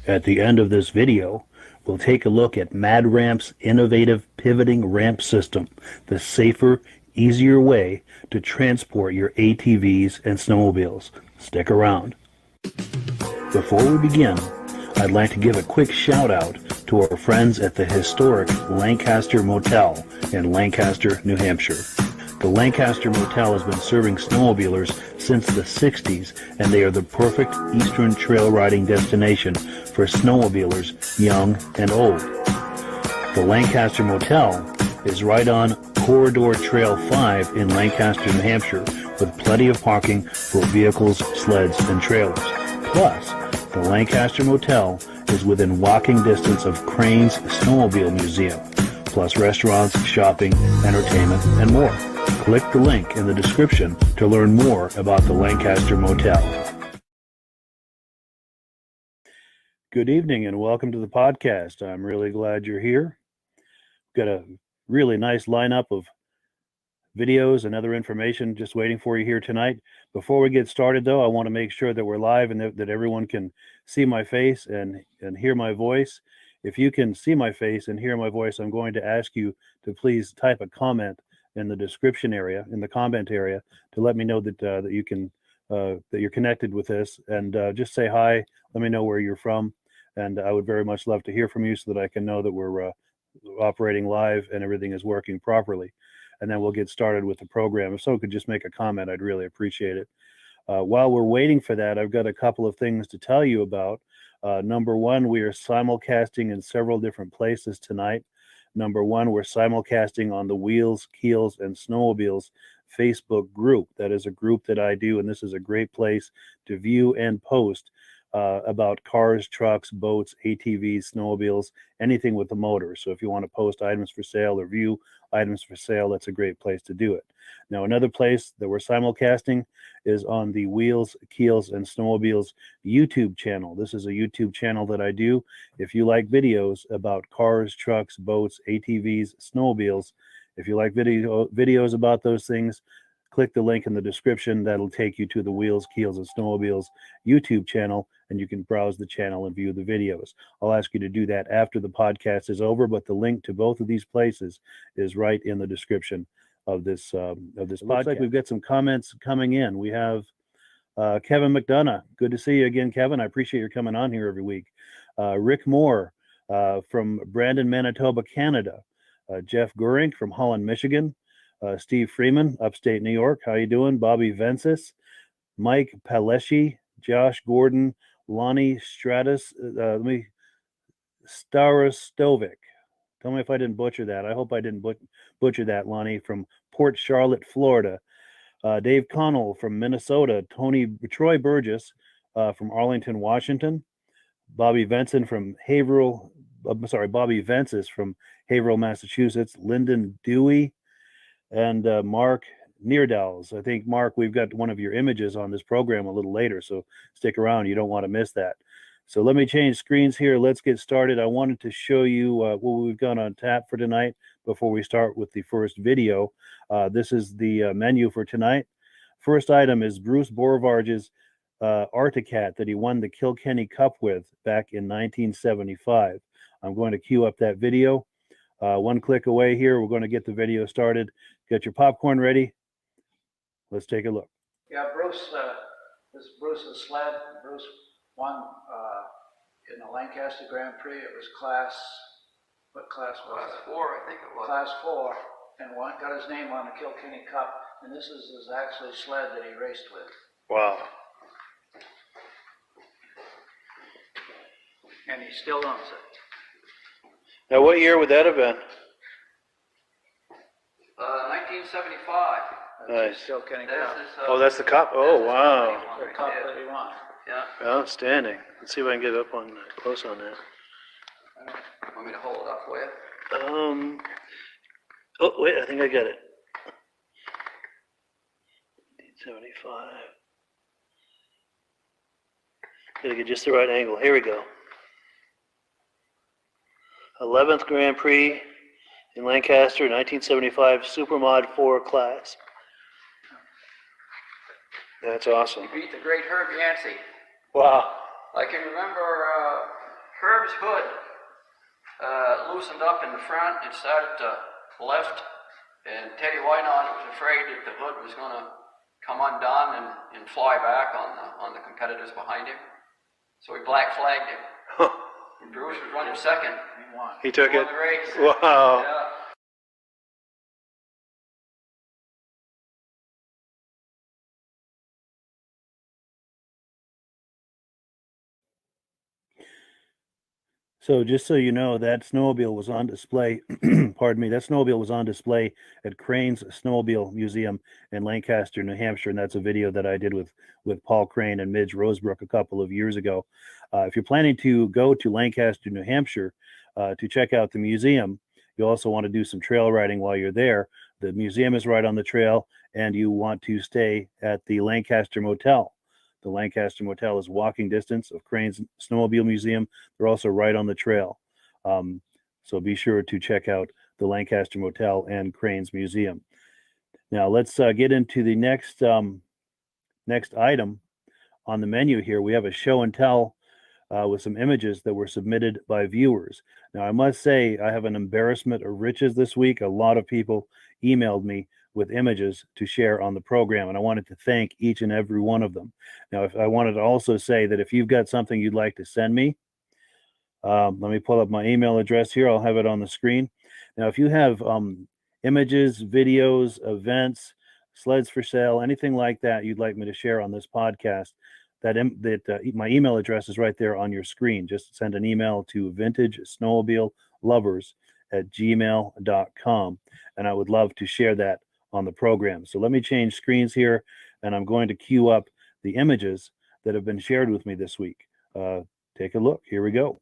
At the end of this video, we'll take a look at MadRams' innovative pivoting ramp system, the safer, easier way to transport your ATVs and snowmobiles. Stick around. Before we begin, I'd like to give a quick shout out to our friends at the historic Lancaster Motel in Lancaster, New Hampshire. The Lancaster Motel has been serving snowmobilers since the 60s, and they are the perfect eastern trail riding destination for snowmobilers young and old. The Lancaster Motel is right on Corridor Trail 5 in Lancaster, New Hampshire, with plenty of parking for vehicles, sleds, and trailers. Plus, the Lancaster Motel is within walking distance of Crane's Snowmobile Museum, plus restaurants, shopping, entertainment, and more. Click the link in the description to learn more about the Lancaster Motel. Good evening and welcome to the podcast. I'm really glad you're here. Got a really nice lineup of videos and other information just waiting for you here tonight. Before we get started, though, I want to make sure that we're live and that everyone can see my face and hear my voice. If you can see my face and hear my voice, I'm going to ask you to please type a comment in the description area, in the comment area, to let me know that you can that you're connected with this, and just say hi. Let me know where you're from, and I would very much love to hear from you so that I can know that we're operating live and everything is working properly. And then we'll get started with the program. If someone could just make a comment, I'd really appreciate it. While we're waiting for that, I've got a couple of things to tell you about. Number one, we are simulcasting in several different places tonight. Number one, we're simulcasting on the Wheels, Keels, and Snowmobiles Facebook group. That is a group that I do, and this is a great place to view and post about cars, trucks, boats, ATVs, snowmobiles, anything with a motor. So if you want to post items for sale or view items for sale, that's a great place to do it. Now, another place that we're simulcasting is on the Wheels, Keels, and Snowmobiles YouTube channel. This is a YouTube channel that I do. If you like videos about cars, trucks, boats, ATVs, snowmobiles, if you like videos about those things, click the link in the description. That'll take you to the Wheels, Keels, and Snowmobiles YouTube channel, and you can browse the channel and view the videos. I'll ask you to do that after the podcast is over, but the link to both of these places is right in the description of this podcast. Looks like we've got some comments coming in. We have Kevin McDonough. Good to see you again, Kevin. I appreciate your coming on here every week. Rick Moore from Brandon, Manitoba, Canada. Jeff Goering from Holland, Michigan. Steve Freeman, upstate New York. How you doing? Bobby Vensis, Mike Palesci, Josh Gordon, Lonnie Stratus, Starostovic. Tell me if I didn't butcher that. I hope I didn't butcher that, Lonnie, from Port Charlotte, Florida. Dave Connell from Minnesota, Troy Burgess from Arlington, Washington, Bobby Venson from Bobby Vences from Haverhill, Massachusetts, Lyndon Dewey, and Mark Neerdals. I think, Mark, we've got one of your images on this program a little later, so stick around. You don't want to miss that. So let me change screens here. Let's get started. I wanted to show you what we've got on tap for tonight before we start with the first video. This is the menu for tonight. First item is Bruce Beaurivage's Articat that he won the Kilkenny Cup with back in 1975. I'm going to queue up that video. One click away here. We're going to get the video started. Get your popcorn ready. Let's take a look. Yeah, Bruce, this is Bruce's sled. Bruce won in the Lancaster Grand Prix. It was what class was it? Class 4, I think it was. Class 4, and got his name on the Kilkenny Cup. And this is his actually sled that he raced with. Wow. And he still owns it. Now, what year would that have been? 1975. Nice. Kilkenny Cup. Oh, that's the cup? Oh, wow. The cup that he won. Yeah. Outstanding. Let's see if I can get up on close on that. Want me to hold it up for you? Oh, wait, I think I got it. 1975. Gotta get just the right angle. Here we go. 11th Grand Prix in Lancaster, 1975, Supermod 4 class. That's awesome. Beat the great Herb Yancey. Wow. I can remember Herb's hood loosened up in the front and started to lift, and Teddy Wynot was afraid that the hood was going to come undone and fly back on the competitors behind him. So he black flagged him. And Bruce was running second. He won. He took Won it? the race. Wow. Yeah. So just so you know, that snowmobile was on display, pardon me, that snowmobile was on display at Crane's Snowmobile Museum in Lancaster, New Hampshire, and that's a video that I did with Paul Crane and Midge Rosebrook a couple of years ago. If you're planning to go to Lancaster, New Hampshire to check out the museum, you also want to do some trail riding while you're there. The museum is right on the trail, and you want to stay at the Lancaster Motel. The Lancaster Motel is walking distance of Crane's Snowmobile Museum. They're also right on the trail. So be sure to check out the Lancaster Motel and Crane's Museum. Now let's get into the next item on the menu here. We have a show and tell with some images that were submitted by viewers. Now I must say I have an embarrassment of riches this week. A lot of people emailed me with images to share on the program, and I wanted to thank each and every one of them. Now, I wanted to also say that if you've got something you'd like to send me, let me pull up my email address here. I'll have it on the screen. Now, if you have images, videos, events, sleds for sale, anything like that you'd like me to share on this podcast, my email address is right there on your screen. Just send an email to Vintage Snowmobile Lovers at gmail.com, and I would love to share that on the program. So let me change screens here, and I'm going to queue up the images that have been shared with me this week. Take a look. Here we go.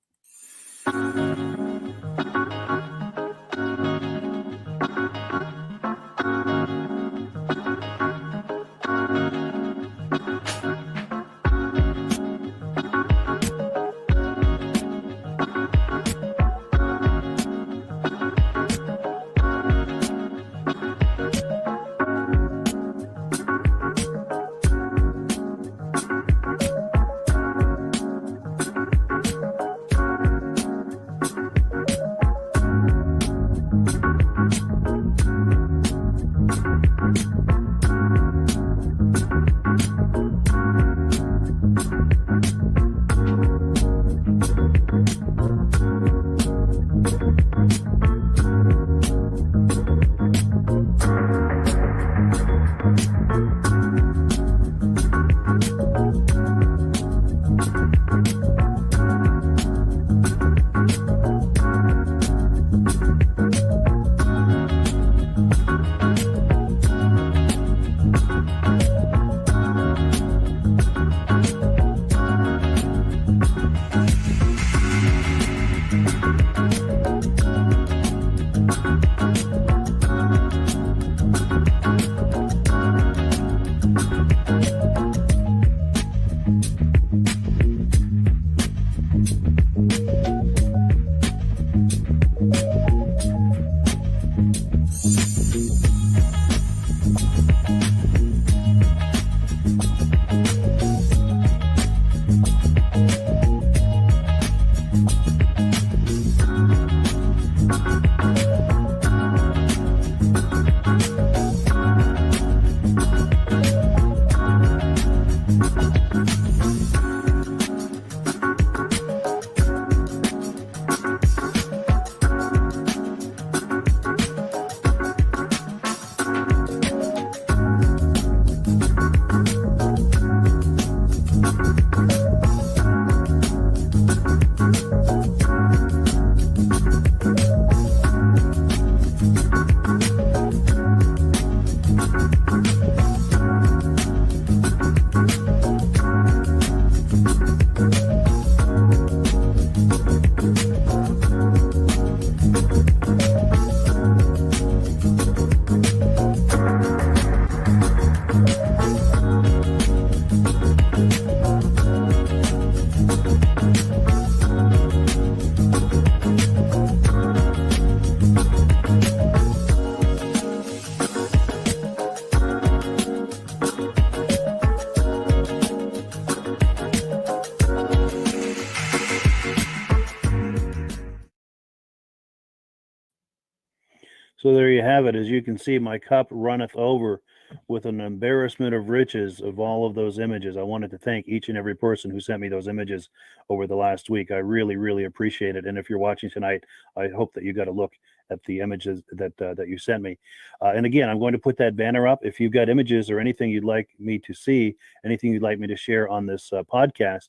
So there you have it. As you can see, my cup runneth over with an embarrassment of riches of all of those images. I wanted to thank each and every person who sent me those images over the last week. I really, really appreciate it. And if you're watching tonight, I hope that you got a look at the images that you sent me. And again, I'm going to put that banner up. If you've got images or anything you'd like me to see, anything you'd like me to share on this podcast,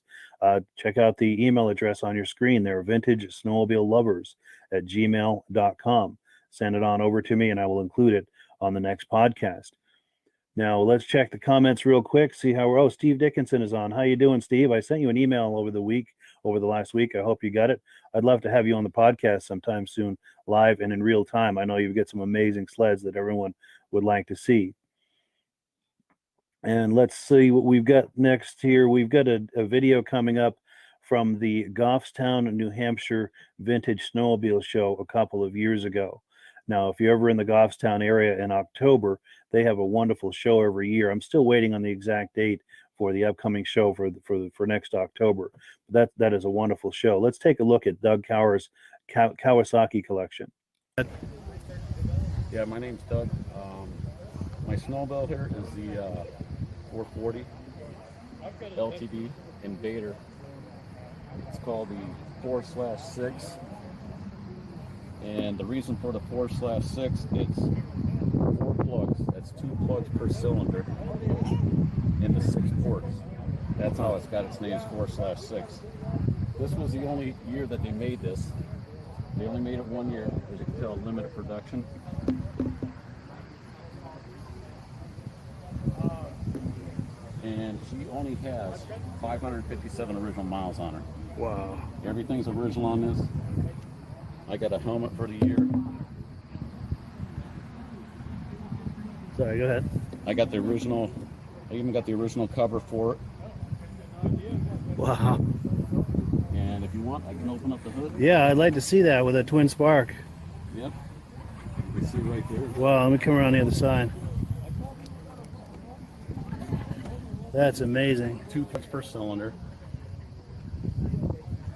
check out the email address on your screen there, Vintage Snowmobile Lovers at gmail.com. Send it on over to me and I will include it on the next podcast. Now let's check the comments real quick, see how we're, oh, Steve Dickinson is on. How you doing, Steve? I sent you an email over the last week. I hope you got it. I'd love to have you on the podcast sometime soon, live and in real time. I know you get some amazing sleds that everyone would like to see. And let's see what we've got next here. We've got a video coming up from the Goffstown, New Hampshire Vintage Snowmobile Show a couple of years ago. Now, if you're ever in the Goffstown area in October, they have a wonderful show every year. I'm still waiting on the exact date for the upcoming show for next October. That is a wonderful show. Let's take a look at Doug Cower's Kawasaki collection. Yeah, my name's Doug. My snowmobile here is the 440 LTD Invader. It's called the 4/6. And the reason for the 4/6, it's 4 plugs. That's 2 plugs per cylinder into 6 ports. That's how it's got its name, 4/6. This was the only year that they made this. They only made it 1 year, as you can tell, limited production. And she only has 557 original miles on her. Wow. Everything's original on this. I got a helmet for the year. Sorry, go ahead. I got the original, I even got the original cover for it. Wow. And if you want, I can open up the hood. Yeah, I'd like to see that with a twin spark. Yep. You see right there. Wow, let me come around the other side. That's amazing. 2 plugs per cylinder.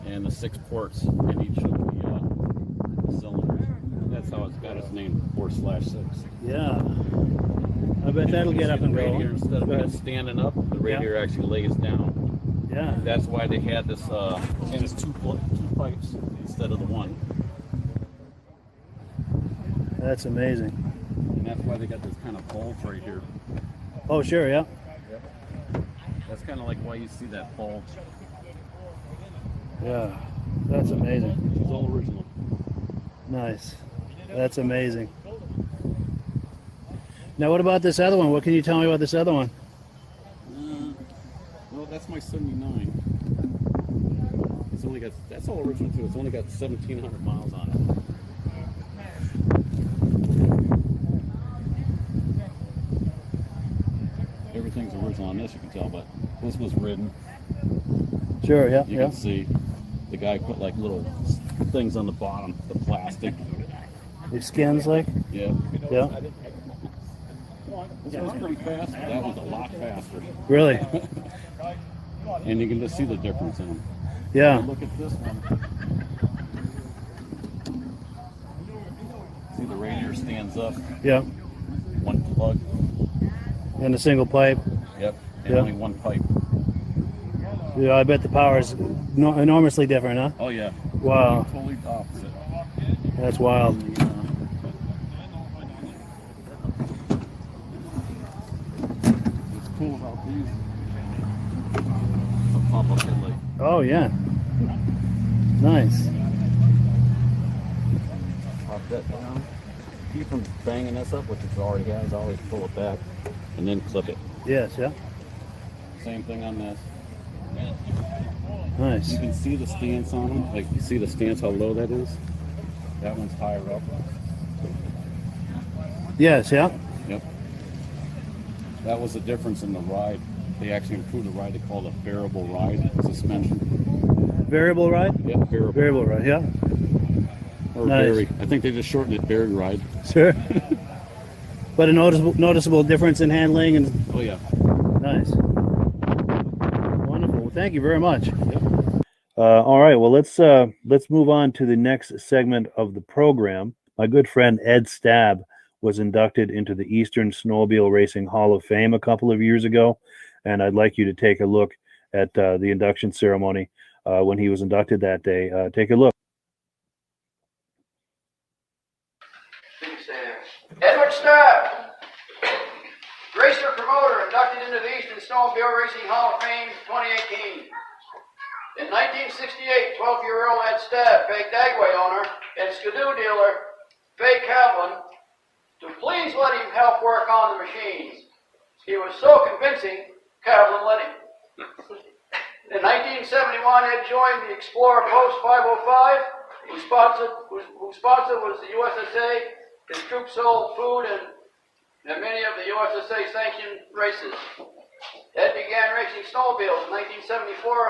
And the 6 ports in each of the cylinders. That's how it's got its name, 4/6. Yeah. I bet that'll get up and radiator, going. instead of it standing up, the radiator actually lays down. Yeah. That's why they had this, and it's 2 pipes instead of the 1. That's amazing. And that's why they got this kind of bulge right here. Oh, sure, yeah. Yep. That's kind of like why you see that bulge. Yeah. That's amazing. It's all original. Nice. That's amazing. Now, what about this other one? What can you tell me about this other one? Well, that's my 79. It's only got, that's all original too. It's only got 1,700 miles on it. Everything's original on this, you can tell, but this was ridden. Sure, yeah. You can see the guy put like little things on the bottom, the plastic. Your skins, like? Yeah. Yeah. This was pretty fast. That was a lot faster. Really? And you can just see the difference in them. Yeah. Look at this one. See the radiator stands up. Yeah. 1 plug. And a single pipe. Yep. And Yeah. only 1 pipe. Yeah, I bet the power is enormously different, huh? Oh yeah. Wow. Totally opposite. That's wild. What's cool about these? The pop-up headlight. Oh, yeah. Nice. Pop that down. Keep from banging this up, which it already has. Always pull it back and then clip it. Yes, yeah. Same thing on this. Nice. You can see the stance on them. Like you see the stance, how low that is. That one's higher up. Yes, yeah. Yep. That was the difference in the ride. They actually improved the ride. They call it a variable ride suspension. Variable ride? Yep, variable. Variable ride, yeah. Or Nice. Barry. I think they just shortened it Barry ride. Sure. But a noticeable difference in handling and Oh yeah. nice. Wonderful. Well, thank you very much. Yep. All right. Well, let's move on to the next segment of the program. My good friend Ed Staab was inducted into the Eastern Snowmobile Racing Hall of Fame a couple of years ago, and I'd like you to take a look at the induction ceremony when he was inducted that day. Take a look. Edward Staab, racer promoter, inducted into the Eastern Snowmobile Racing Hall of Fame 2018. In 1968, 12-year-old Ed Staab begged Agway owner and Skidoo dealer Faye Cavlin to please let him help work on the machines. He was so convincing, Cavlin let him. In 1971, Ed joined the Explorer Post 505, whose sponsor was the USSA. His troops sold food and many of the USSA sanctioned races. Ed began racing snowmobiles in 1974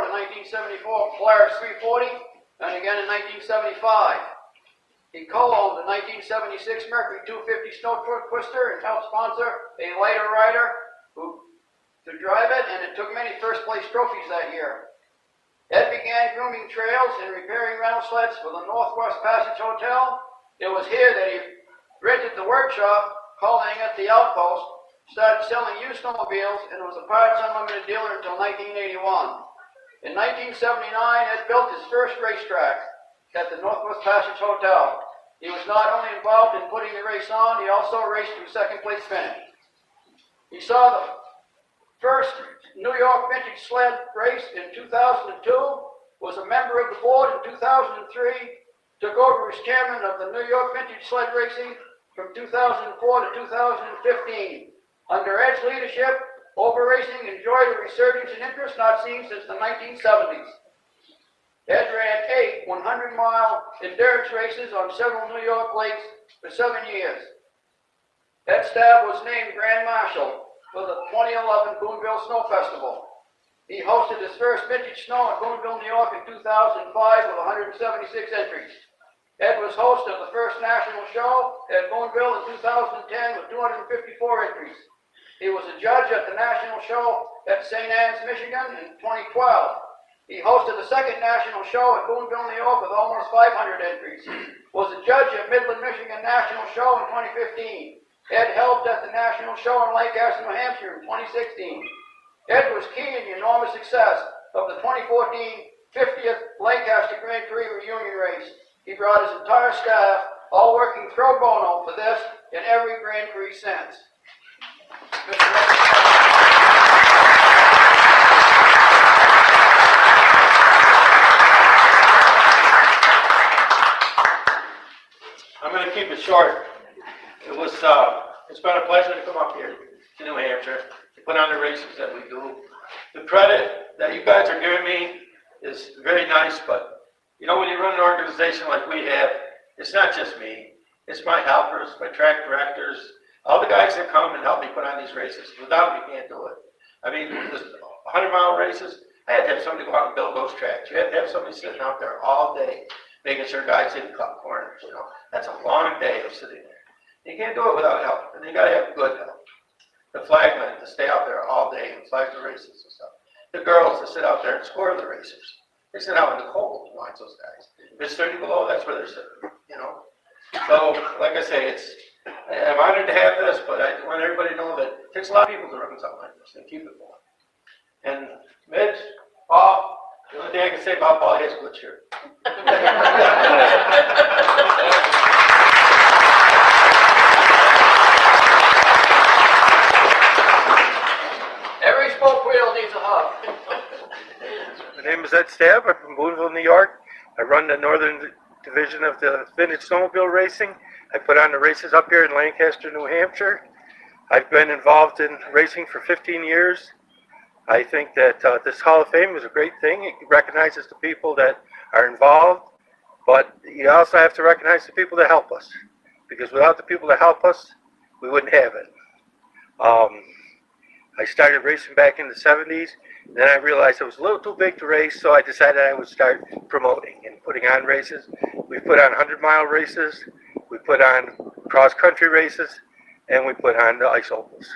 and a 1974 Polaris 340, and again in 1975. He co-owned the 1976 Mercury 250 Snow Twister and helped sponsor a later rider to drive it, and it took many first-place trophies that year. Ed began grooming trails and repairing rental sleds for the Northwest Passage Hotel. It was here that he rented the workshop, calling it the Outpost, started selling used snowmobiles, and was a Parts Unlimited dealer until 1981. In 1979, Ed built his first racetrack at the Northwest Passage Hotel. He was not only involved in putting the race on, he also raced to second place finish. He saw the first New York Vintage Sled race in 2002, was a member of the board in 2003, took over as chairman of the New York Vintage Sled Racing from 2004 to 2015. Under Ed's leadership, over racing enjoyed a resurgence in interest not seen since the 1970s. Ed ran 8 100-mile endurance races on several New York lakes for 7 years. Ed Staab was named Grand Marshal for the 2011 Boonville Snow Festival. He hosted his first vintage snow in Boonville, New York in 2005 with 176 entries. Ed was host of the first national show at Boonville in 2010 with 254 entries. He was a judge at the national show at St. Anne's, Michigan in 2012. He hosted the second national show at Boonville, New York with almost 500 entries. Was a judge at Midland, Michigan National Show in 2015. Ed helped at the national show in Lancaster, New Hampshire in 2016. Ed was key in the enormous success of the 2014 50th Lancaster Grand Prix reunion race. He brought his entire staff, all working pro bono for this and every Grand Prix since. I'm going to keep it short. It's been a pleasure to come up here to New Hampshire to put on the races that we do. The credit that you guys are giving me is very nice, but you know, when you run an organization like we have, it's not just me. It's my helpers, my track directors, all the guys that come and help me put on these races. Without them, you can't do it. I mean, this 100-mile races, I had to have somebody go out and build those tracks. You had to have somebody sitting out there all day, making sure guys didn't cut corners, you know. That's a long day of sitting there. You can't do it without help, and you got to have good help. The flagmen to stay out there all day and flag the races and stuff. The girls to sit out there and score the racers. They sit out in the cold to watch those guys. If it's 30 below, that's where they're sitting, you know. So, like I say, I'm honored to have this, but I want everybody to know that it takes a lot of people to run something like this and keep it going. And Mitch, Paul, the only thing I can say about Paul, he has a good shirt. Every spoke wheel needs a hug. My name is Ed Staab. I'm from Boonville, New York. I run the northern division of the Vintage Snowmobile Racing. I put on the races up here in Lancaster, New Hampshire. I've been involved in racing for 15 years. I think that this Hall of Fame is a great thing. It recognizes the people that are involved, but you also have to recognize the people that help us, because without the people that help us, we wouldn't have it. I started racing back in the 70s, and then I realized it was a little too big to race, so I decided I would start promoting and putting on races. We put on 100-mile races, we put on cross-country races, and we put on the ice ovals.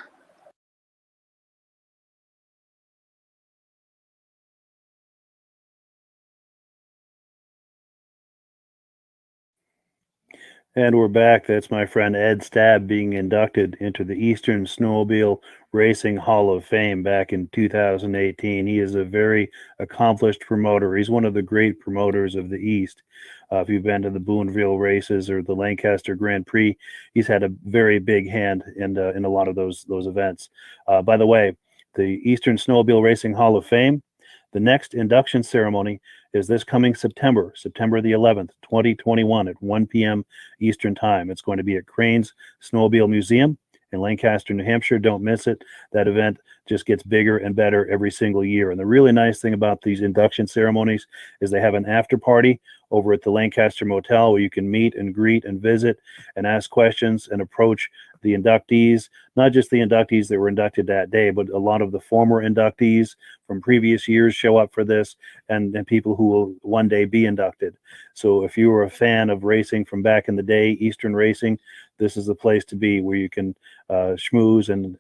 And we're back. That's my friend Ed Staab being inducted into the Eastern Snowmobile Racing Hall of Fame back in 2018. He is a very accomplished promoter. He's one of the great promoters of the East. If you've been to the Boonville races or the Lancaster Grand Prix, he's had a very big hand in a lot of those events. By the way, the Eastern Snowmobile Racing Hall of Fame, the next induction ceremony is this coming September the 11th, 2021 at 1 p.m. Eastern Time. It's going to be at Crane's Snowmobile Museum in Lancaster, New Hampshire. Don't miss it. That event just gets bigger and better every single year. And the really nice thing about these induction ceremonies is they have an after party over at the Lancaster Motel where you can meet and greet and visit and ask questions and approach the inductees, not just the inductees that were inducted that day, but a lot of the former inductees from previous years show up for this, and people who will one day be inducted. So if you were a fan of racing from back in the day, Eastern racing, this is the place to be where you can schmooze and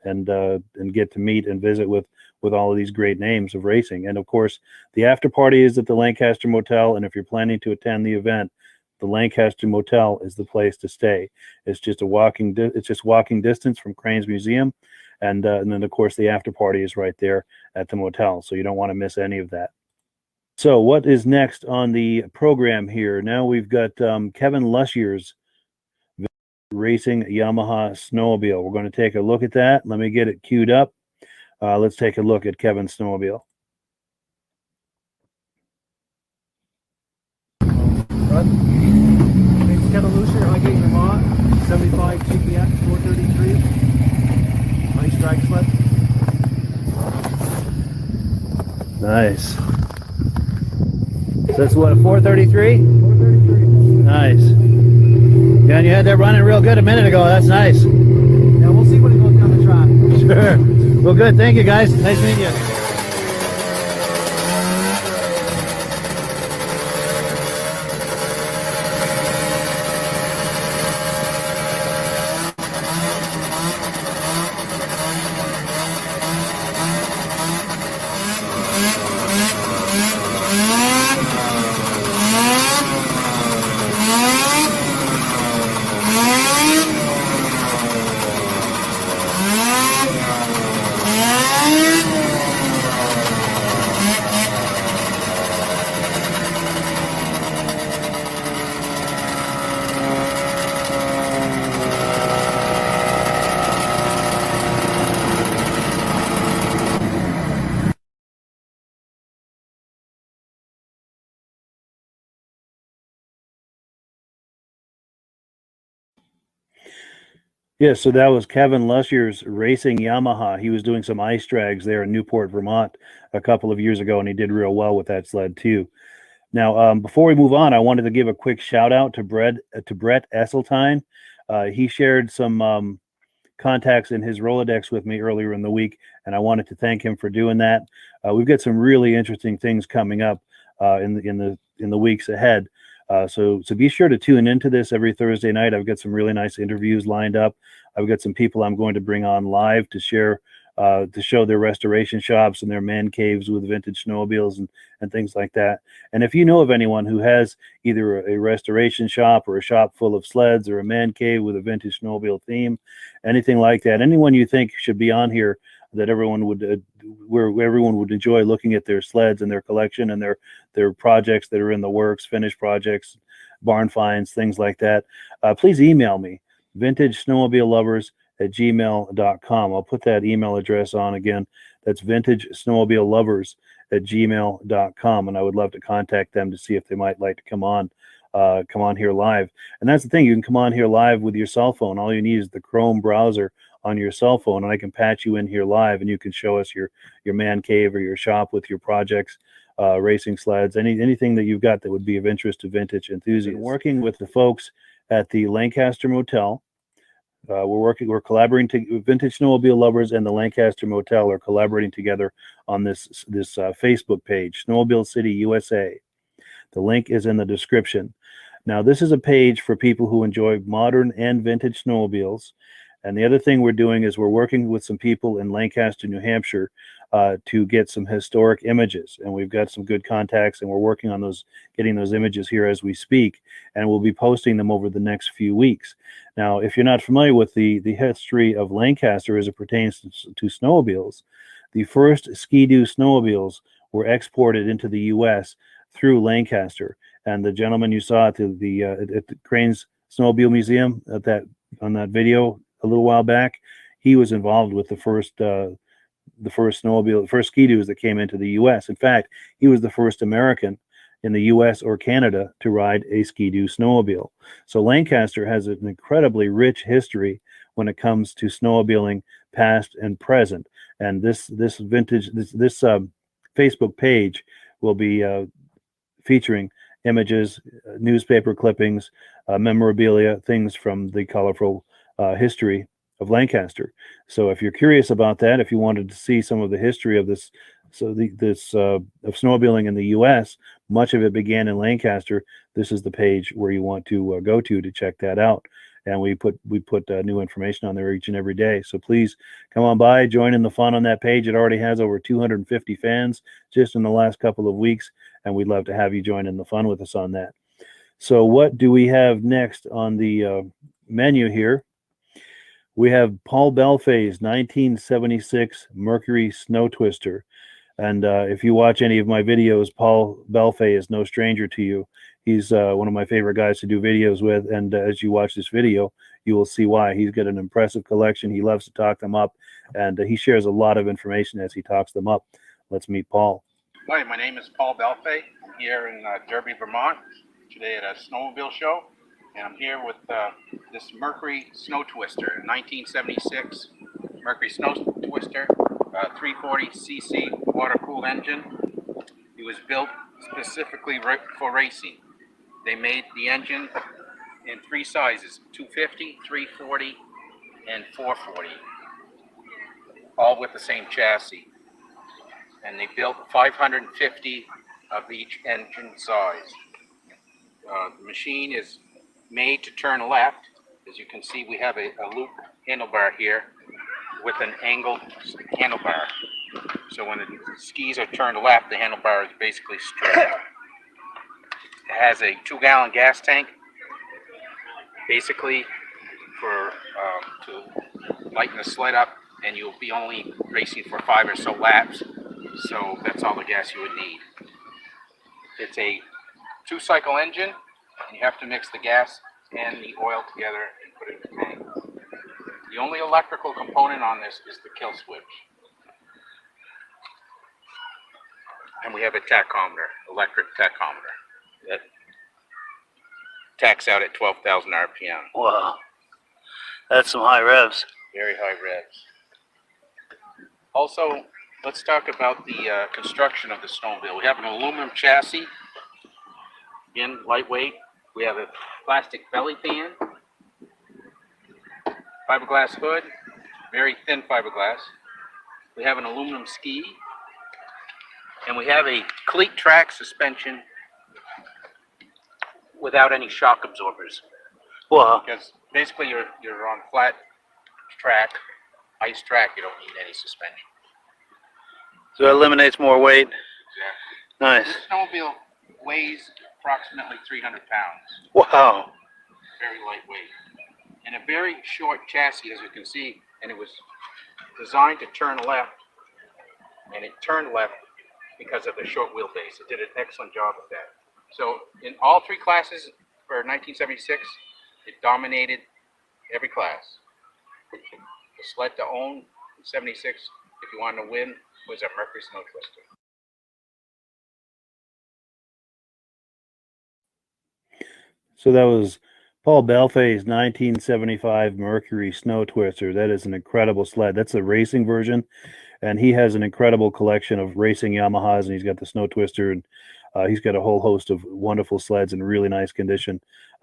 get to meet and visit with all of these great names of racing. And of course, the after party is at the Lancaster Motel, and if you're planning to attend the event, the Lancaster Motel is the place to stay. It's just walking distance from Crane's Museum, and then of course the after party is right there at the motel. So you don't want to miss any of that. So what is next on the program here? Now we've got Kevin Lussier's racing Yamaha snowmobile. We're going to take a look at that. Let me get it queued up. Let's take a look at Kevin's snowmobile. Name's Kevin Lussier, Highgate, Vermont, 75 GPX 433, nice drag sled. Nice. So that's what, a 433? 433. Nice. Yeah, and you had that running real good a minute ago. That's nice. Yeah, we'll see when it goes down the track. Sure. Well, good. Thank you, guys. Nice meeting you. Yeah, so that was Kevin Lussier's racing Yamaha. He was doing some ice drags there in Newport, Vermont a couple of years ago, and he did real well with that sled too. Now, before we move on, I wanted to give a quick shout out to Brett Esseltine. He shared some contacts in his Rolodex with me earlier in the week, and I wanted to thank him for doing that. We've got some really interesting things coming up in the weeks ahead. So be sure to tune into this every Thursday night. I've got some really nice interviews lined up. I've got some people I'm going to bring on live to share, to show their restoration shops and their man caves with vintage snowmobiles and things like that. And if you know of anyone who has either a restoration shop or a shop full of sleds or a man cave with a vintage snowmobile theme, anything like that, anyone you think should be on here that everyone would where everyone would enjoy looking at their sleds and their collection and their projects that are in the works, finished projects, barn finds, things like that, please email me, vintagesnowmobilelovers@gmail.com. I'll put that email address on again. That's vintagesnowmobilelovers@gmail.com, and I would love to contact them to see if they might like to come on here live. And that's the thing, you can come on here live with your cell phone. All you need is the Chrome browser on your cell phone, and I can patch you in here live, and you can show us your man cave or your shop with your projects, racing sleds, anything that you've got that would be of interest to vintage enthusiasts. Working with the folks at the Lancaster Motel, we're collaborating. Vintage Snowmobile Lovers and the Lancaster Motel are collaborating together on this Facebook page, Snowmobile City USA. The link is in the description. Now, this is a page for people who enjoy modern and vintage snowmobiles. And the other thing we're doing is we're working with some people in Lancaster, New Hampshire, to get some historic images. And we've got some good contacts, and we're working on those, getting those images here as we speak, and we'll be posting them over the next few weeks. Now, if you're not familiar with the history of Lancaster as it pertains to snowmobiles, the first Ski-Doo snowmobiles were exported into the U.S. through Lancaster. And the gentleman you saw at the Cranes Snowmobile Museum on that video a little while back, he was involved with the first snowmobile, the first Ski-Doos that came into the U.S. In fact, he was the first American in the U.S. or Canada to ride a Ski-Doo snowmobile. So Lancaster has an incredibly rich history when it comes to snowmobiling, past and present. And this Facebook page will be featuring images, newspaper clippings, memorabilia, things from the colorful history of Lancaster. So if you're curious about that, if you wanted to see some of the history of this, of snowmobiling in the U.S., much of it began in Lancaster. This is the page where you want to go to check that out. And we put new information on there each and every day. So please come on by, join in the fun on that page. It already has over 250 fans just in the last couple of weeks, and we'd love to have you join in the fun with us on that. So what do we have next on the menu here? We have Paul Bellefeuille's 1976 Mercury Snow Twister. And if you watch any of my videos, Paul Bellefeuille is no stranger to you. He's one of my favorite guys to do videos with. And as you watch this video, you will see why. He's got an impressive collection. He loves to talk them up. And he shares a lot of information as he talks them up. Let's meet Paul. Hi, my name is Paul Bellefeuille. I'm here in Derby, Vermont, today at a snowmobile show. And I'm here with this Mercury Snow Twister, 1976 Mercury Snow Twister, 340cc water-cooled engine. It was built specifically for racing. They made the engine in three sizes, 250, 340, and 440, all with the same chassis. And they built 550 of each engine size. The machine is made to turn left. As you can see, we have a loop handlebar here with an angled handlebar. So when the skis are turned left, the handlebar is basically straight. It has a 2-gallon gas tank, basically for to lighten the sled up, and you'll be only racing for 5 or so laps. So that's all the gas you would need. It's a 2-cycle engine, and you have to mix the gas and the oil together and put it in the tank. The only electrical component on this is the kill switch. And we have a tachometer, electric tachometer, that tacks out at 12,000 RPM. Wow. That's some high revs. Very high revs. Also, let's talk about the construction of the snowmobile. We have an aluminum chassis, again, lightweight. We have a plastic belly pan, fiberglass hood, very thin fiberglass. We have an aluminum ski, and we have a cleat track suspension without any shock absorbers. Wow. Because basically you're on flat track, ice track, you don't need any suspension. So it eliminates more weight. Exactly. Nice. This snowmobile weighs approximately 300 pounds. Wow. Very lightweight. And a very short chassis, as you can see, and it was designed to turn left, and it turned left because of the short wheelbase. It did an excellent job of that. So in all 3 classes for 1976, it dominated every class. The sled to own in 76, if you wanted to win, was a Mercury Snow Twister. So that was Paul Bellefeuille's 1975 Mercury Snow Twister. That is an incredible sled. That's a racing version, and he has an incredible collection of racing Yamahas, and he's got the Snow Twister, and he's got a whole host of wonderful sleds in really nice condition.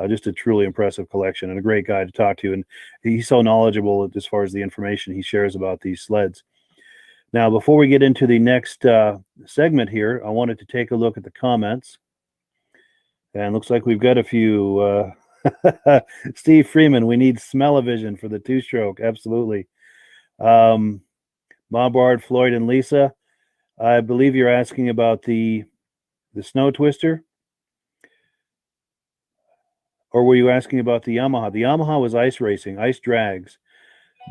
Just a truly impressive collection, and a great guy to talk to, and he's so knowledgeable as far as the information he shares about these sleds. Now, before we get into the next segment here, I wanted to take a look at the comments. And looks like we've got a few. Steve Freeman, we need smell-o-vision for the 2-stroke. Absolutely. Bombard, Floyd, and Lisa. I believe you're asking about the Snow Twister, or were you asking about the Yamaha? The Yamaha was ice racing, ice drags.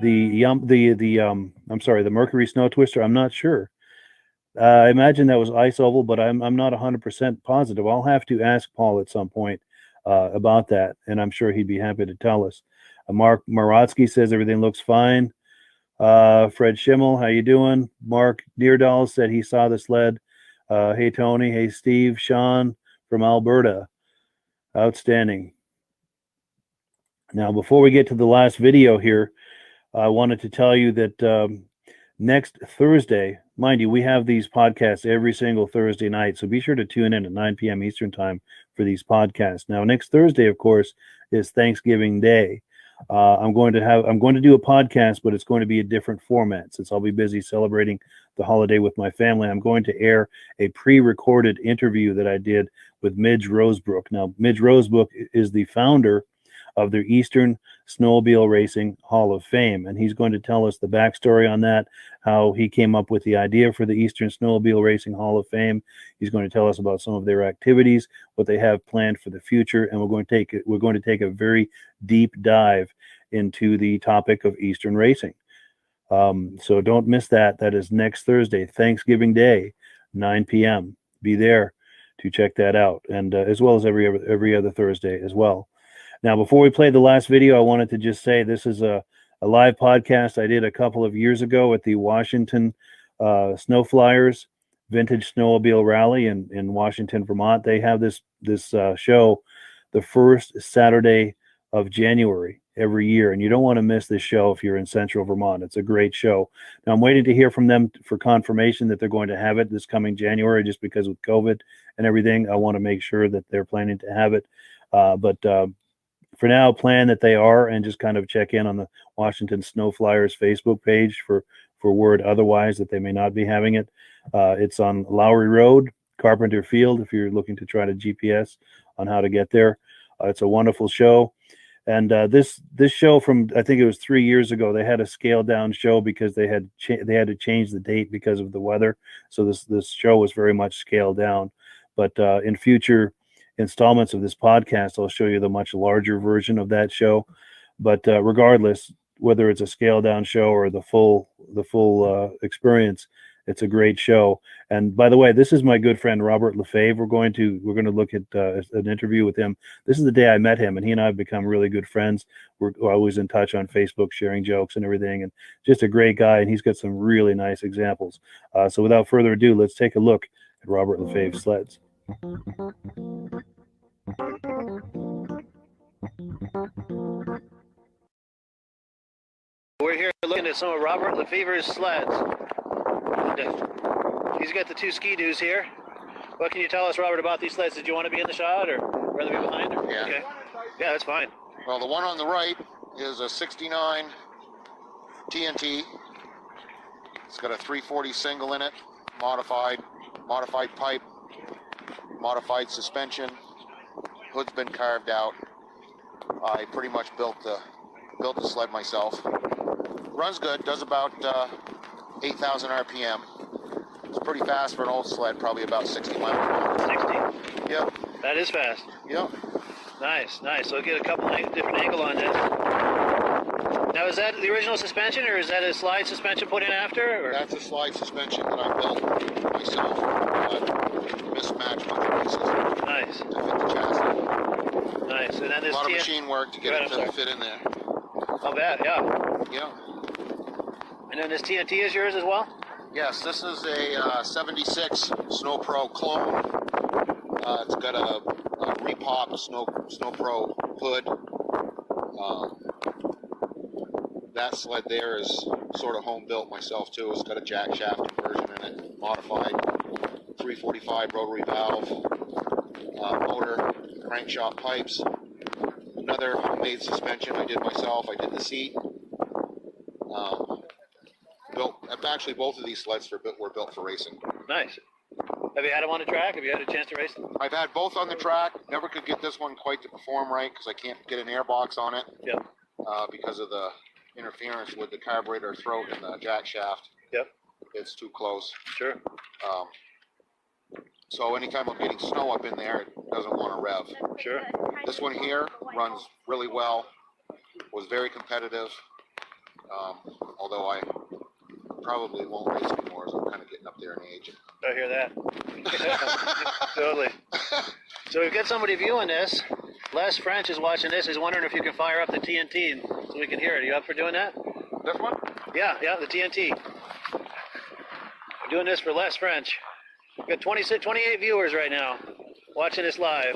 I'm sorry, the Mercury Snow Twister. I'm not sure. I imagine that was ice oval, but I'm not 100% positive. I'll have to ask Paul at some point about that, and I'm sure he'd be happy to tell us. Mark Marotsky says everything looks fine. Fred Schimmel, how you doing? Mark Deerdahl said he saw the sled. Hey Tony, hey Steve, Sean from Alberta. Outstanding. Now, before we get to the last video here, I wanted to tell you that next Thursday, mind you, we have these podcasts every single Thursday night, so be sure to tune in at 9 p.m. Eastern time for these podcasts. Now, next Thursday, of course, is Thanksgiving Day. I'm going to do a podcast, but it's going to be a different format since I'll be busy celebrating the holiday with my family. I'm going to air a pre-recorded interview that I did with Midge Rosebrook. Now, Midge Rosebrook is the founder of the Eastern Snowmobile Racing Hall of Fame, and he's going to tell us the backstory on that, how he came up with the idea for the Eastern Snowmobile Racing Hall of Fame. He's going to tell us about some of their activities, what they have planned for the future, and we're going to take a very deep dive into the topic of Eastern racing. So don't miss that. That is next Thursday, Thanksgiving Day, 9 p.m. Be there to check that out, and as well as every other Thursday as well. Now, before we play the last video, I wanted to just say this is a live podcast I did a couple of years ago at the Washington Snow Flyers Vintage Snowmobile Rally in Washington, Vermont. They have this show the first Saturday of January every year, and you don't want to miss this show if you're in Central Vermont. It's a great show. Now, I'm waiting to hear from them for confirmation that they're going to have it this coming January, just because with COVID and everything, I want to make sure that they're planning to have it. But for now, plan that they are, and just kind of check in on the Washington Snow Flyers Facebook page for word otherwise that they may not be having it. It's on Lowry Road, Carpenter Field, if you're looking to try to GPS on how to get there. It's a wonderful show. And this show from, I think it was 3 years ago, they had a scaled down show because they had to change the date because of the weather. So this show was very much scaled down. But in future installments of this podcast, I'll show you the much larger version of that show. But regardless, whether it's a scaled down show or the full experience, it's a great show. And by the way, this is my good friend Robert LeFevres. We're going to look at an interview with him. This is the day I met him, and he and I have become really good friends. We're always in touch on Facebook, sharing jokes and everything, and just a great guy. And he's got some really nice examples. So without further ado, let's take a look at Robert LeFevres' sleds. We're here looking at some of Robert LeFevres' sleds. He's got the two ski-doos here. What can you tell us, Robert, about these sleds? Did you want to be in the shot or rather be behind? Or? Yeah. Okay. Yeah, that's fine. Well, the one on the right is a 69 TNT. It's got a 340 single in it, modified pipe, modified suspension. Hood's been carved out. I pretty much built the sled myself. Runs good, does about 8,000 RPM. It's pretty fast for an old sled, probably about 60 miles per hour. 60? Yep. That is fast. Yep. Nice. So get a couple different angle on this. Now, is that the original suspension, or is that a slide suspension put in after? Or? That's a slide suspension that I built myself. Mismatched with the pieces. Nice. To fit the chassis. Nice. And then this a lot of machine work to get it to fit in there. Not bad, yeah. Yeah. And then this TNT is yours as well? Yes, this is a 76 Snow Pro clone. It's got a repop Snow Pro hood. That sled there is sort of home built myself too. It's got a jack shaft conversion in it, modified 345 rotary valve, motor, crankshaft pipes. Another homemade suspension I did myself. I did the seat. Actually, both of these sleds were built for racing. Nice. Have you had them on the track? Have you had a chance to race them? I've had both on the track. Never could get this one quite to perform right because I can't get an airbox on it. Yeah. Because of the interference with the carburetor throat and the jack shaft. Yep. It's too close. Sure. So anytime I'm getting snow up in there, it doesn't want to rev. Sure. This one here runs really well. Was very competitive. Although I probably won't race anymore as I'm kind of getting up there in age. I hear that. Totally. So we've got somebody viewing this. Les French is watching this. He's wondering if you can fire up the TNT so we can hear it. Are you up for doing that? This one? Yeah, the TNT. We're doing this for Les French. We've got 28 viewers right now watching this live.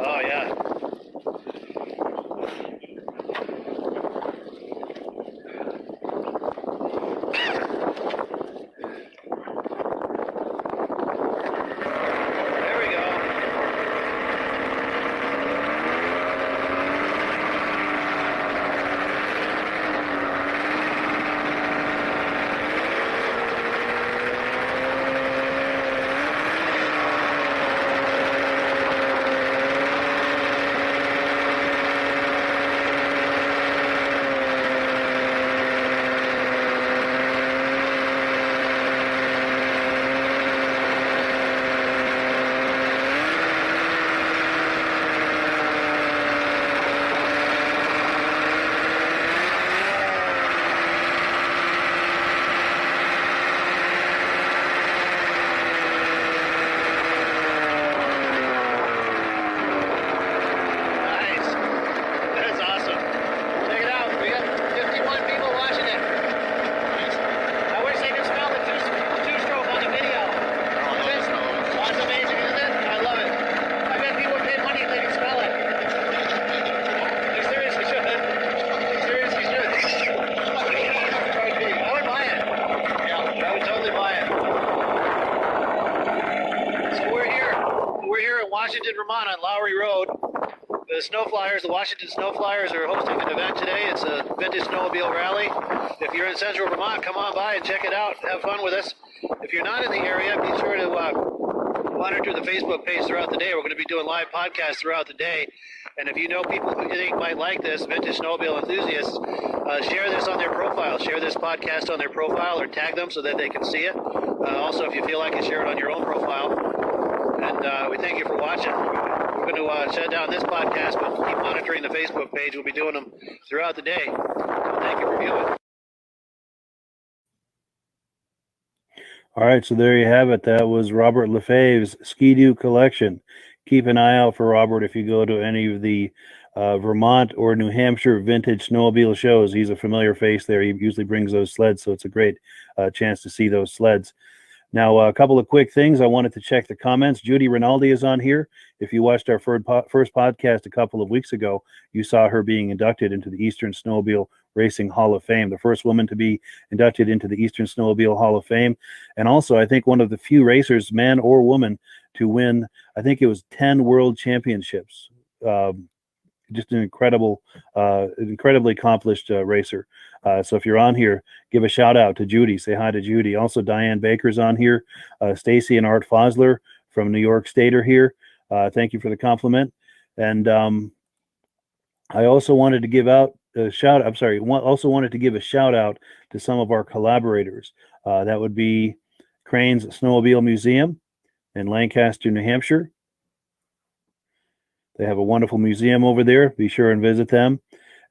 Oh, yeah. Washington, Vermont on Lowry Road. The Snowflyers, the Washington Snowflyers are hosting an event today. It's a Vintage Snowmobile Rally. If you're in central Vermont, come on by and check it out. Have fun with us. If you're not in the area, be sure to monitor the Facebook page throughout the day. We're going to be doing live podcasts throughout the day. And if you know people who you think might like this, Vintage Snowmobile enthusiasts, share this on their profile. Share this podcast on their profile or tag them so that they can see it. Also, if you feel like it, share it on your own profile. And we thank you for watching. We're going to shut down this podcast, but keep monitoring the Facebook page. We'll be doing them throughout the day. So thank you for viewing. All right, so there you have it. That was Robert LeFevres' Ski-Doo collection. Keep an eye out for Robert if you go to any of the Vermont or New Hampshire vintage snowmobile shows. He's a familiar face there. He usually brings those sleds, so it's a great chance to see those sleds. Now, a couple of quick things. I wanted to check the comments. Judy Rinaldi is on here. If you watched our first podcast a couple of weeks ago, you saw her being inducted into the Eastern Snowmobile Racing Hall of Fame, the first woman to be inducted into the Eastern Snowmobile Hall of Fame. And also, I think one of the few racers, man or woman, to win, I think it was 10 world championships. Just an incredibly accomplished racer. So if you're on here, give a shout out to Judy. Say hi to Judy. Also, Diane Baker's on here. Stacy and Art Fosler from New York State are here. Thank you for the compliment. And I also wanted to give out a shout. Also wanted to give a shout out to some of our collaborators. That would be Crane's Snowmobile Museum in Lancaster, New Hampshire. They have a wonderful museum over there. Be sure and visit them.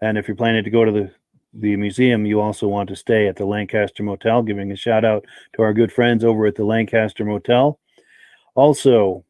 And if you're planning to go to the museum, you also want to stay at the Lancaster Motel, giving a shout out to our good friends over at the Lancaster Motel. Also,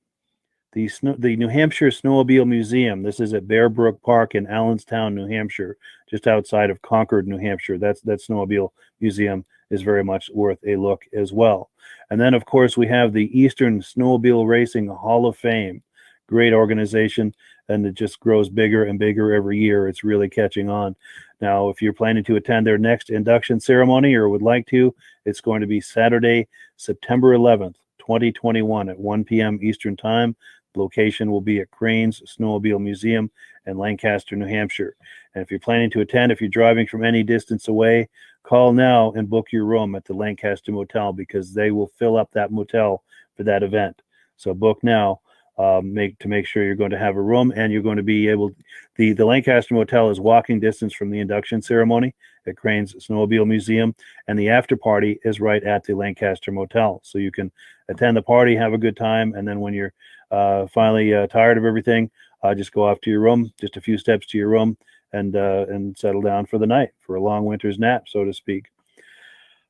the New Hampshire Snowmobile Museum. This is at Bear Brook Park in Allenstown, New Hampshire, just outside of Concord, New Hampshire. That snowmobile museum is very much worth a look as well. And then, of course, we have the Eastern Snowmobile Racing Hall of Fame. Great organization, and it just grows bigger and bigger every year. It's really catching on. Now, if you're planning to attend their next induction ceremony or would like to, it's going to be Saturday, September 11th, 2021 at 1 p.m. Eastern Time. The location will be at Crane's Snowmobile Museum in Lancaster, New Hampshire. And if you're planning to attend, if you're driving from any distance away, call now and book your room at the Lancaster Motel because they will fill up that motel for that event. So book now. make sure you're going to have a room, and you're going to be able. The Lancaster Motel is walking distance from the induction ceremony at Crane's Snowmobile Museum, and the after party is right at the Lancaster Motel. So you can attend the party, have a good time, and then when you're finally tired of everything, just go off to your room, just a few steps to your room, and settle down for the night, for a long winter's nap, so to speak.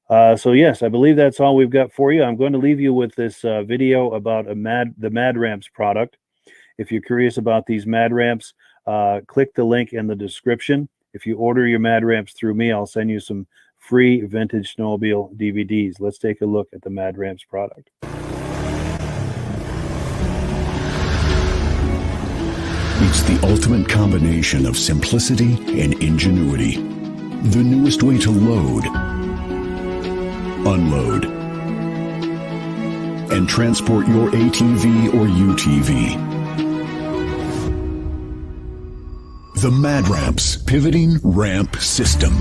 So yes, I believe that's all we've got for you. I'm going to leave you with this video about the MadRams product. If you're curious about these MadRams, click the link in the description. If you order your MadRams through me, I'll send you some free Vintage Snowmobile DVDs. Let's take a look at the MadRams product. It's the ultimate combination of simplicity and ingenuity. The newest way to load, unload, and transport your ATV or UTV. The MadRams Pivoting Ramp System.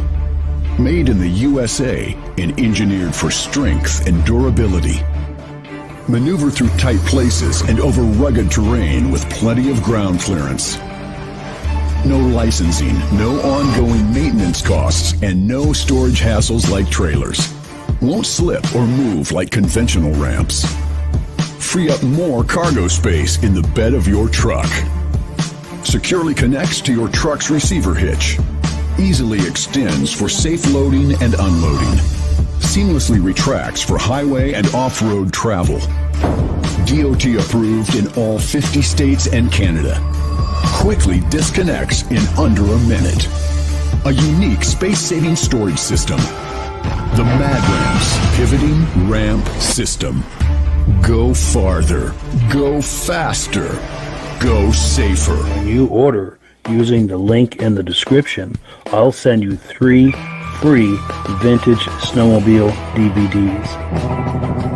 Made in the USA and engineered for strength and durability. Maneuver through tight places and over rugged terrain with plenty of ground clearance. No licensing, no ongoing maintenance costs, and no storage hassles like trailers. Won't slip or move like conventional ramps. Free up more cargo space in the bed of your truck. Securely connects to your truck's receiver hitch. Easily extends for safe loading and unloading. Seamlessly retracts for highway and off-road travel. DOT approved in all 50 states and Canada. Quickly disconnects in under a minute. A unique space-saving storage system. The MadRams Pivoting Ramp System. Go farther. Go faster. Go safer. When you order using the link in the description, I'll send you 3 free Vintage Snowmobile DVDs.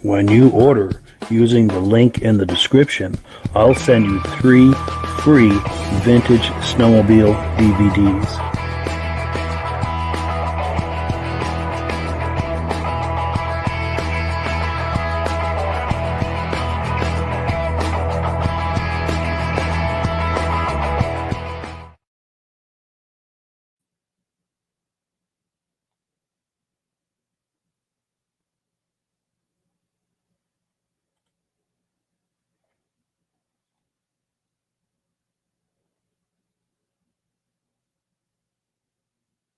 When you order using the link in the description, I'll send you 3 free Vintage Snowmobile DVDs.